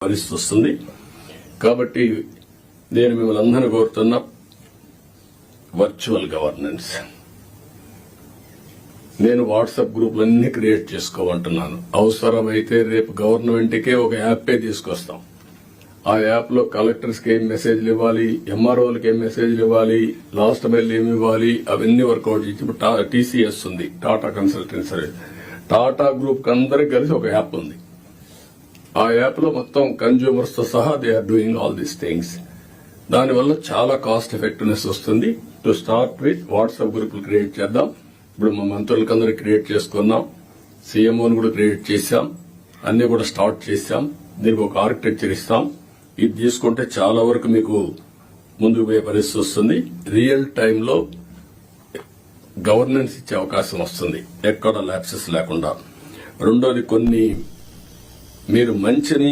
పరిస్థితి వస్తుంది. కాబట్టి నేను మిమ్మల్ని అందరినీ కోరుతున్నా, వర్చువల్ గవర్నెన్స్. నేను వాట్సాప్ గ్రూపులన్నీ క్రియేట్ చేసుకోమంటున్నాను. అవసరమైతే రేపు గవర్నమెంట్కే ఒక యాపే తీసుకొస్తాం. ఆ యాప్ లో కలెక్టర్స్ కి ఏం మెసేజ్లు ఇవ్వాలి, ఎంఆర్ఓలకి ఏం మెసేజ్లు ఇవ్వాలి, లాస్ట్ మైల్ ఏమి ఇవ్వాలి, అవన్నీ వర్కౌట్ చేసి ఇప్పుడు టీసీఎస్ ఉంది, Tata consultancy service. Tata group అందరికి కలిసి ఒక యాప్ ఉంది. ఆ యాప్ లో మొత్తం కన్జ్యూమర్స్ తో సహా they are doing all these things. దానివల్ల చాలా కాస్ట్ ఎఫెక్టివ్నెస్ వస్తుంది. టు స్టార్ట్ విత్ వాట్సాప్ గ్రూపులు క్రియేట్ చేద్దాం. ఇప్పుడు మా మంత్రులకందరూ క్రియేట్ చేసుకున్నాం, సీఎంఓని కూడా క్రియేట్ చేశాం, అన్ని కూడా స్టార్ట్ చేశాం. దీనికి ఒక ఆర్కిటెక్చర్ ఇస్తాం. ఇది తీసుకుంటే చాలా వరకు మీకు ముందుకు పోయే పరిస్థితి వస్తుంది. రియల్ టైంలో గవర్నెన్స్ ఇచ్చే అవకాశం వస్తుంది, ఎక్కడ ల్యాప్సెస్ లేకుండా. రెండోది, కొన్ని మీరు మంచిని